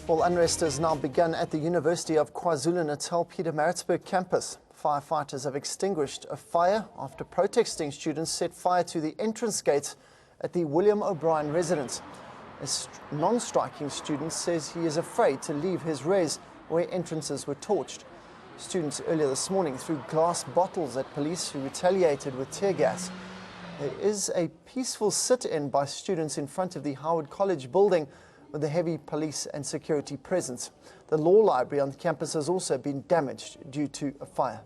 Well, unrest has now begun at the University of KwaZulu-Natal Pietermaritzburg campus. Firefighters have extinguished a fire after protesting students set fire to the entrance gate at the William O'Brien residence. A non-striking student says he is afraid to leave his res where entrances were torched. Students earlier this morning threw glass bottles at police who retaliated with tear gas. There is a peaceful sit-in by students in front of the Howard College building with a heavy police and security presence. The law library on the campus has also been damaged due to a fire.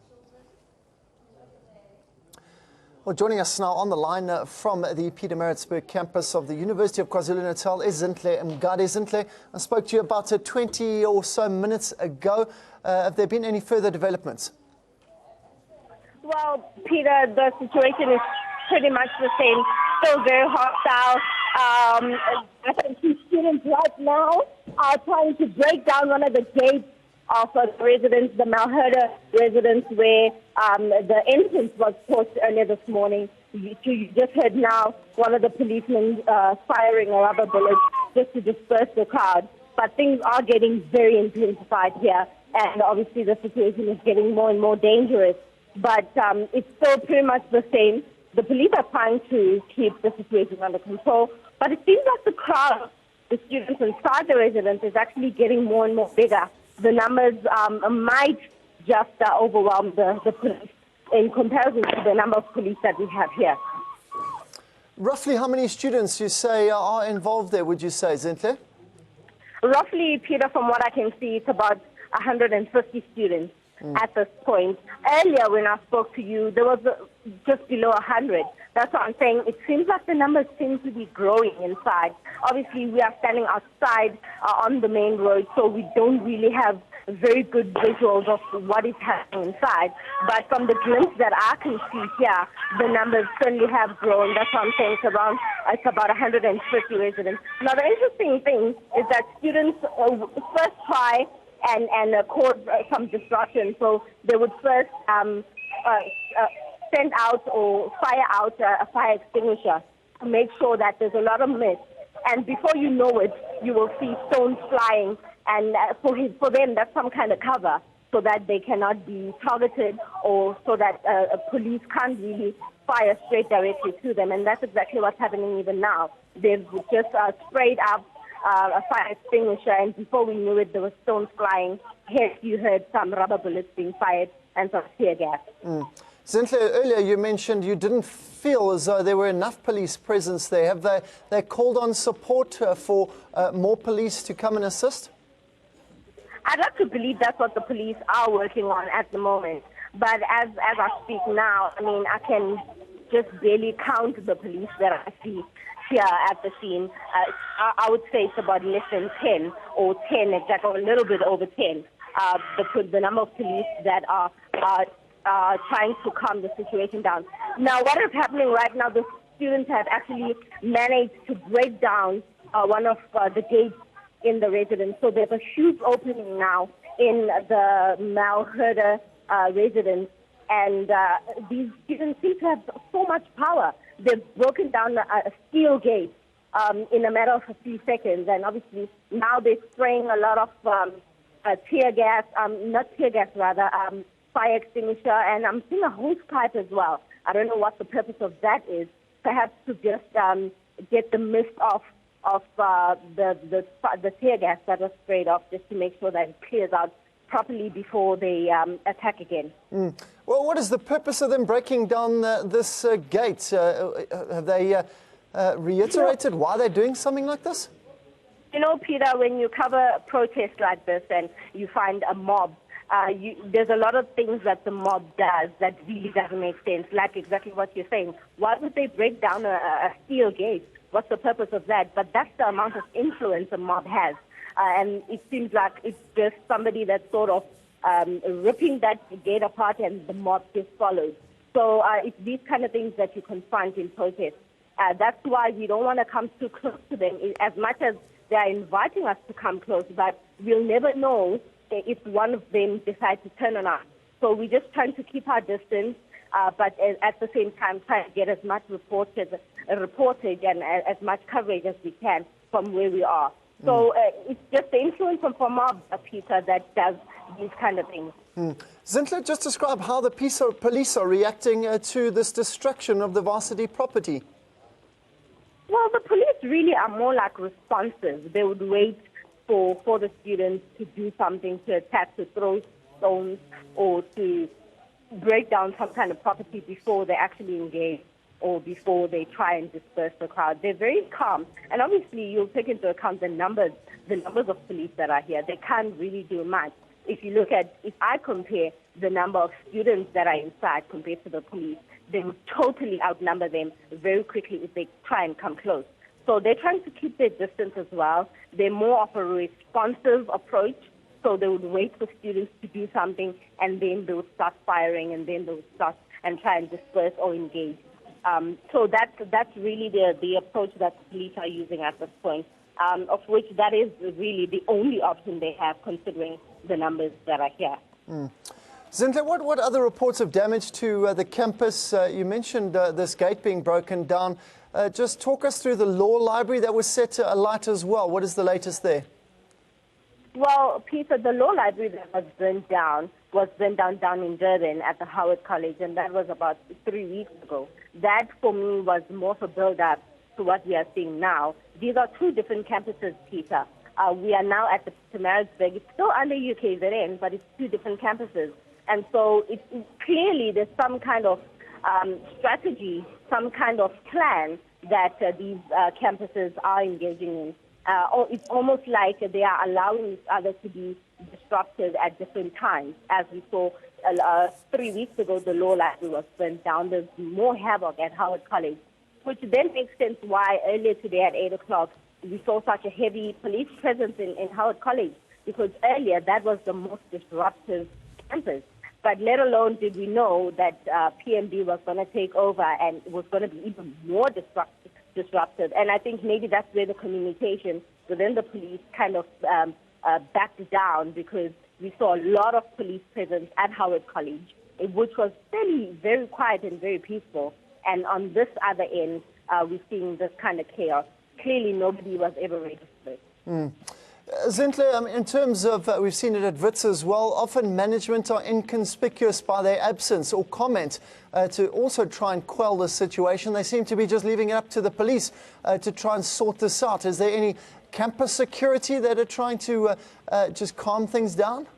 Well, joining us now on the line from the Pietermaritzburg campus of the University of KwaZulu-Natal is Zinhle Mngadi. Zinhle, I spoke to you about 20 or so minutes ago. Have there been any further developments? Well, Peter, the situation is pretty much the same. Still very hostile. I think two students right now are trying to break down one of the gates of the residence, the Malherder residence, where the entrance was torched earlier this morning. You just heard now one of the policemen firing a rubber bullet just to disperse the crowd. But things are getting very intensified here, and obviously the situation is getting more and more dangerous. But it's still pretty much the same. The police are trying to keep the situation under control, but it seems like the crowd, the students inside the residence, is actually getting more and more bigger. The numbers might just overwhelm the police in comparison to the number of police that we have here. Roughly how many students you say are involved there, would you say, Zinhle? Roughly, Peter, from what I can see, it's about 150 students at this point. Earlier, when I spoke to you, there was just below 100. That's what I'm saying. It seems like the numbers seem to be growing inside. Obviously, we are standing outside on the main road, so we don't really have very good visuals of what is happening inside. But from the glimpse that I can see here, the numbers certainly have grown. That's what I'm saying. It's about 150 residents. Now, the interesting thing is that students first try and cause some disruption. So they would first send out or fire out a fire extinguisher to make sure that there's a lot of mist. And before you know it, you will see stones flying. And for them, that's some kind of cover so that they cannot be targeted or so that police can't really fire straight directly to them. And that's exactly what's happening even now. They've just sprayed up a fire extinguisher, and before we knew it, there were stones flying. Here you heard some rubber bullets being fired and some tear gas. Zinhle, earlier you mentioned you didn't feel as though there were enough police presence there. Have they called on support for more police to come and assist? I'd like to believe that's what the police are working on at the moment. But as I speak now, I mean, I can just barely count the police that I see here at the scene. I would say it's about less than 10 or 10 exact, or a little bit over 10. The number of police that are trying to calm the situation down. Now, what is happening right now, the students have actually managed to break down one of the gates in the residence. So there's a huge opening now in the Malherder residence. And these students seem to have so much power. They've broken down a steel gate in a matter of a few seconds. And obviously now they're spraying a lot of tear gas, not tear gas rather, fire extinguisher. And I'm seeing a hose pipe as well. I don't know what the purpose of that is. Perhaps to just get the mist off of the tear gas that was sprayed off, just to make sure that it clears out properly before they attack again. Well, what is the purpose of them breaking down this gate? Have they reiterated why they're doing something like this? You know, Peter, when you cover protests like this and you find a mob, there's a lot of things that the mob does that really doesn't make sense, like exactly what you're saying. Why would they break down a steel gate? What's the purpose of that? But that's the amount of influence a mob has. And it seems like it's just somebody that's sort of ripping that gate apart and the mob just follows. So it's these kind of things that you confront in protests. That's why we don't want to come too close to them, as much as they are inviting us to come close, but we'll never know if one of them decides to turn on us. So we're just trying to keep our distance, but at the same time try to get as much reportage and as much coverage as we can from where we are. So it's just the influence from mob, Peter, that does these kind of things. Zintle, just describe how the police are reacting to this destruction of the varsity property. Well, the police really are more like responsive. They would wait for the students to do something, to attack, to throw stones, or to break down some kind of property before they actually engage or before they try and disperse the crowd. They're very calm. And obviously, you'll take into account the numbers of police that are here. They can't really do much. If I compare the number of students that are inside compared to the police, they would totally outnumber them very quickly if they try and come close. So they're trying to keep their distance as well. They're more of a responsive approach. So they would wait for students to do something, and then they would start firing, and then they would start and try and disperse or engage. So that's really the approach that the police are using at this point, of which that is really the only option they have, considering the numbers that are here. Zintle, what other reports of damage to the campus? You mentioned this gate being broken down. Just talk us through the law library that was set alight as well. What is the latest there? Well, Peter, the law library that was burnt down down in Durban at the Howard College, and that was about 3 weeks ago. That, for me, was more of a build-up to what we are seeing now. These are two different campuses, Peter. We are now at the Pietermaritzburg. It's still under UKZN, but it's two different campuses. And so clearly there's some kind of strategy, some kind of plan that these campuses are engaging in. It's almost like they are allowing each other to be disrupted at different times. As we saw 3 weeks ago, the law library was burnt down. There's more havoc at Howard College, which then makes sense why earlier today at 8 o'clock we saw such a heavy police presence in Howard College, because earlier that was the most disruptive campus. But let alone did we know that PMB was going to take over and was going to be even more disruptive. And I think maybe that's where the communication within the police kind of backed down, because we saw a lot of police presence at Howard College, which was very quiet and very peaceful. And on this other end, we're seeing this kind of chaos. Clearly, nobody was ever registered. Zintle, in terms of, we've seen it at Wits as well, often management are inconspicuous by their absence or comment to also try and quell the situation. They seem to be just leaving it up to the police to try and sort this out. Is there any campus security that are trying to just calm things down?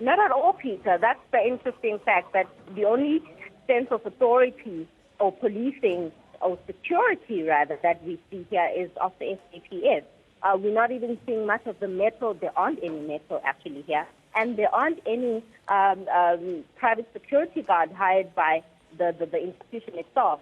Not at all, Peter. That's the interesting fact, that the only sense of authority or policing or security, rather, that we see here is of the SAPS. We're not even seeing much of the metro. There aren't any metro actually here. And there aren't any private security guard hired by the institution itself.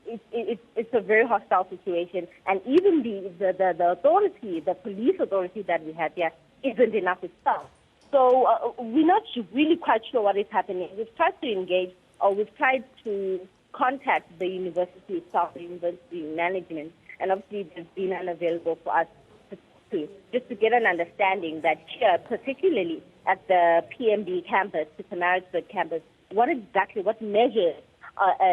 It's a very hostile situation. And even the authority, the police authority that we have here, isn't enough itself. So we're not really quite sure what is happening. We've tried to engage, or we've tried to contact the university itself, the university management, and obviously they've been unavailable for us to just to get an understanding that here, particularly at the PMB campus, the Pietermaritzburg campus, what measures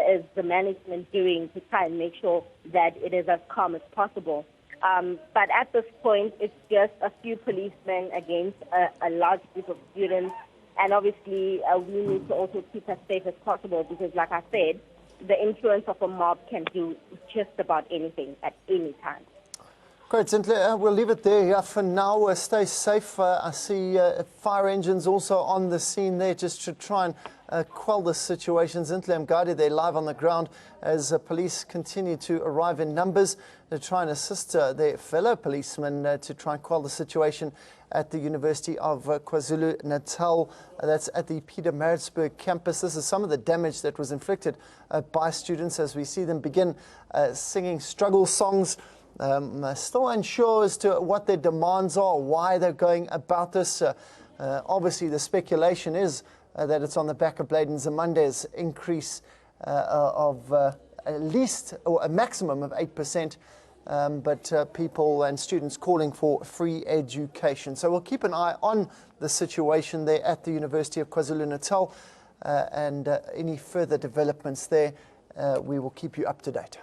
is the management doing to try and make sure that it is as calm as possible? But at this point, it's just a few policemen against a large group of students, and obviously we need to also keep as safe as possible, because, like I said, the influence of a mob can do just about anything at any time. Great, Zintle. We'll leave it there here for now. Stay safe. I see fire engines also on the scene there, just to try and quell the situation. Zintle Mgadi, they're live on the ground as police continue to arrive in numbers to try and assist their fellow policemen to try and quell the situation at the University of KwaZulu-Natal. That's at the Pietermaritzburg campus. This is some of the damage that was inflicted by students as we see them begin singing struggle songs. Still unsure as to what their demands are, why they're going about this. Obviously, the speculation is that it's on the back of Bladen Zimande's increase of at least, or a maximum of 8%. But people and students calling for free education. So we'll keep an eye on the situation there at the University of KwaZulu-Natal, and any further developments there, we will keep you up to date.